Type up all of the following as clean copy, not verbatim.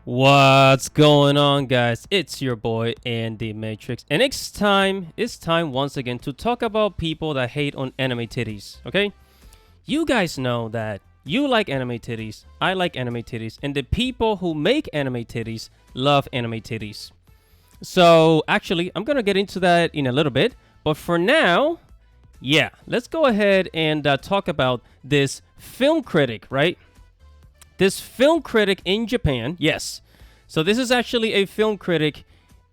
What's going on, guys? It's your boy Andy Matrix, and it's time once again to talk about people that hate on anime titties. Okay, you guys know that you like anime titties, I like anime titties, and the people who make anime titties love anime titties. So actually, I'm gonna get into that in a little bit, but for now, yeah, let's go ahead and talk about this film critic, right? This film critic in Japan, yes. So this is actually a film critic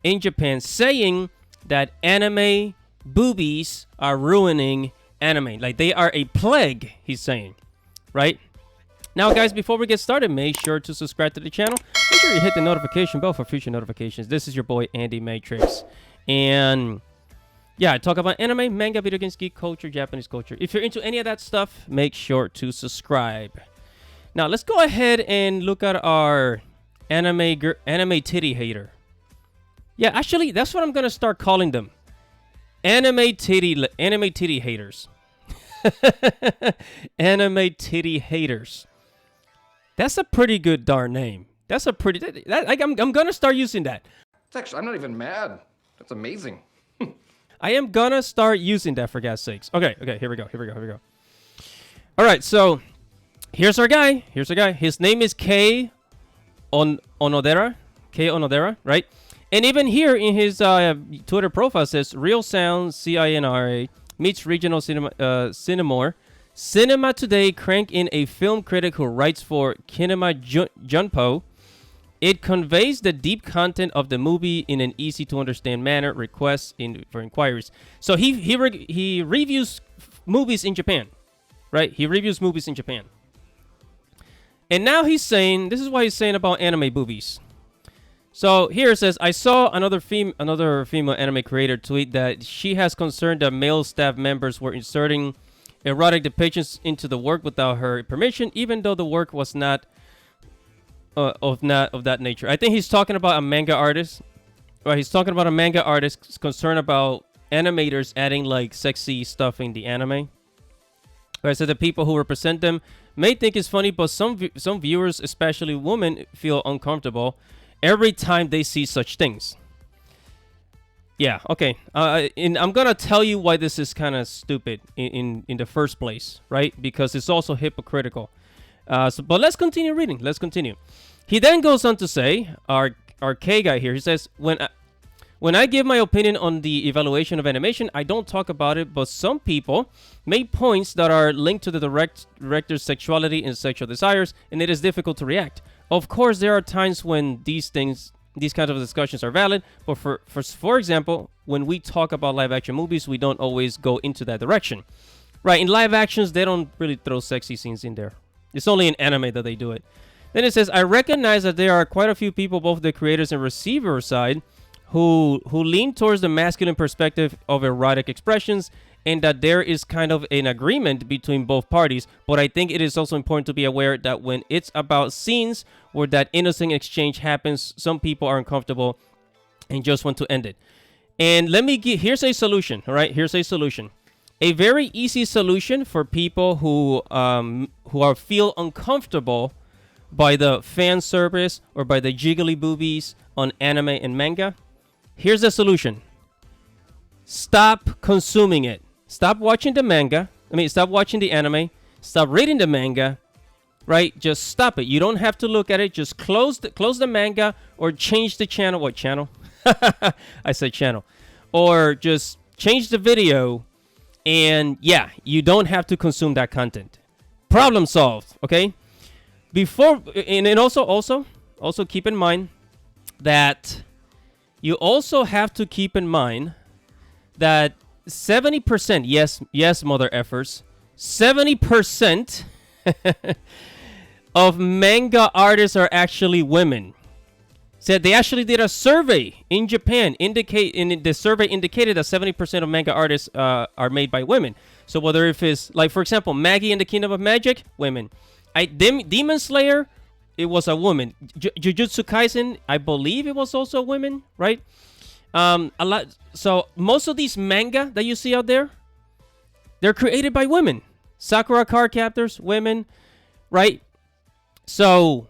in Japan saying that anime boobies are ruining anime. Like they are a plague, he's saying, right? Now, guys, before we get started, make sure to subscribe to the channel. Make sure you hit the notification bell for future notifications. This is your boy, Andy Matrix. And yeah, I talk about anime, manga, video games, geek culture, Japanese culture. If you're into any of that stuff, make sure to subscribe. Now, let's go ahead and look at our anime titty hater. Yeah, actually, that's what I'm going to start calling them. Anime titty haters. Anime titty haters. That's a pretty good darn name. That's a pretty... I'm going to start using that. It's actually, I'm not even mad. That's amazing. I am going to start using that, for God's sakes. Okay, here we go. All right, so... Here's our guy. His name is Onodera, right? And even here in his Twitter profile says Real Sound CINRA meets regional Cinemore. Cinema Today crank in a film critic who writes for Kinema Junpo. It conveys the deep content of the movie in an easy to understand manner. Requests for inquiries. So he reviews movies in Japan, right? He reviews movies in Japan. And now he's saying, this is what he's saying about anime boobies. So here it says, I saw another female anime creator tweet that she has concern that male staff members were inserting erotic depictions into the work without her permission, even though the work was not of that nature. I think he's talking about a manga artist. Right, he's talking about a manga artist concerned about animators adding like sexy stuff in the anime. Right, so the people who represent them may think it's funny, but some viewers, especially women, feel uncomfortable every time they see such things. Yeah, okay. And I'm gonna tell you why this is kind of stupid in the first place, right? Because it's also hypocritical. But let's continue reading. Let's continue. He then goes on to say, our K guy here, he says, When I give my opinion on the evaluation of animation, I don't talk about it, but some people make points that are linked to the director's sexuality and sexual desires, and it is difficult to react. Of course, there are times when these kinds of discussions are valid, but for example, when we talk about live action movies, we don't always go into that direction. Right, in live actions, they don't really throw sexy scenes in there. It's only in anime that they do it. Then it says, I recognize that there are quite a few people, both the creators and receiver side, who lean towards the masculine perspective of erotic expressions, and that there is kind of an agreement between both parties. But I think it is also important to be aware that when it's about scenes where that innocent exchange happens, some people are uncomfortable and just want to end it. And here's a solution, all right? Here's a solution. A very easy solution for people who feel uncomfortable by the fan service or by the jiggly boobies on anime and manga. Here's the solution. Stop consuming it. Stop watching the manga. Stop watching the anime. Stop reading the manga. Right? Just stop it. You don't have to look at it. Just close the manga or change the channel. What channel? I said channel. Or just change the video. And yeah, you don't have to consume that content. Problem solved. Okay? Also keep in mind that you also have to keep in mind that 70%, yes, mother effers, 70% of manga artists are actually women. Said they actually did a survey in Japan. The survey indicated that 70% of manga artists are made by women. So whether if it's like, for example, Maggie in the Kingdom of Magic, women. Demon Slayer, it was a woman. Jujutsu Kaisen, I believe it was also a woman, right? A lot. So most of these manga that you see out there, they're created by women. Sakura Card Captors, women, right? So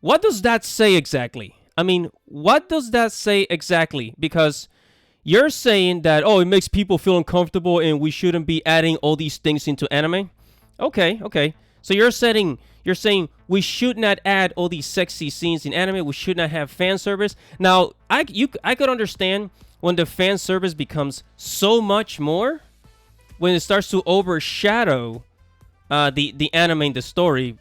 What does that say exactly? I mean, what does that say exactly? Because you're saying that, oh, it makes people feel uncomfortable and we shouldn't be adding all these things into anime. Okay. So you're saying we should not add all these sexy scenes in anime. We should not have fan service. Now, I could understand when the fan service becomes so much more, when it starts to overshadow the anime and the story,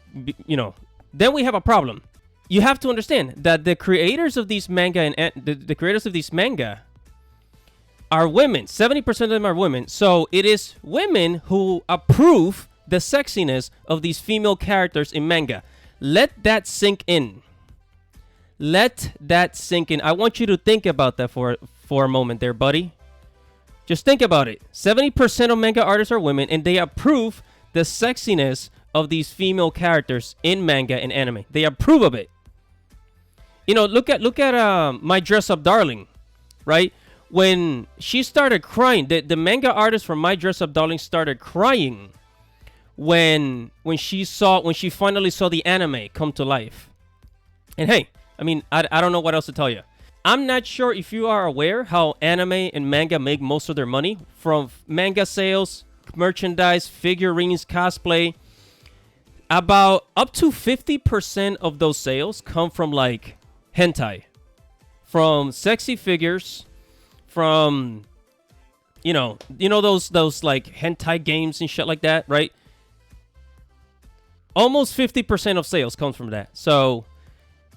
then we have a problem. You have to understand that the creators of these manga and the creators of these manga are women. 70% of them are women. So it is women who approve the sexiness of these female characters in manga. Let that sink in. Let that sink in. I want you to think about that for a moment there, buddy. Just think about it. 70% of manga artists are women, and they approve the sexiness of these female characters in manga and anime. They approve of it. Look at My Dress Up Darling, right? When she started crying, the manga artist from My Dress Up Darling started crying when she finally saw the anime come to life. And hey, I mean, I don't know what else to tell you. I'm not sure if you are aware how anime and manga make most of their money from manga sales, merchandise, figurines, cosplay. About up to 50% of those sales come from like hentai, from sexy figures, from those like hentai games and shit like that, right? Almost 50% of sales comes from that. So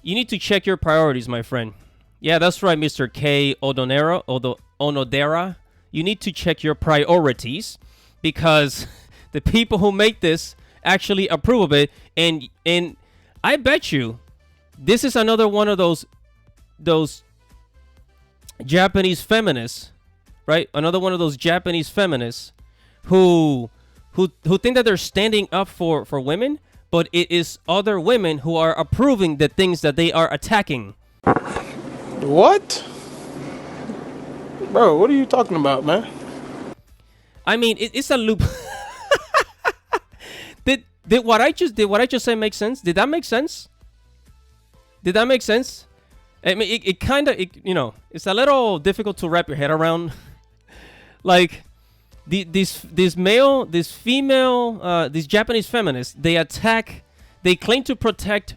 you need to check your priorities, my friend. Yeah, that's right, Mr. K. Onodera. You need to check your priorities, because the people who make this actually approve of it, and I bet you this is another one of those Japanese feminists, right? Another one of those Japanese feminists who think that they're standing up for women, but it is other women who are approving the things that they are attacking. What? Bro, what are you talking about, man? I mean, it's a loop. Did what I just say make sense? Did that make sense? I mean, it kind of, it's a little difficult to wrap your head around. Like, these Japanese feminists, they claim to protect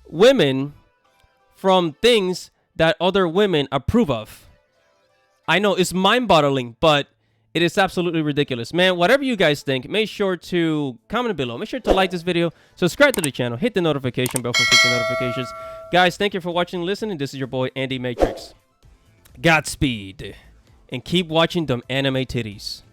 women from things that other women approve of. I know it's mind-boggling, but it is absolutely ridiculous. Man, whatever you guys think, make sure to comment below. Make sure to like this video, subscribe to the channel, hit the notification bell for future notifications. Guys, thank you for watching and listening. This is your boy, Andy Matrix. Godspeed. And keep watching them anime titties.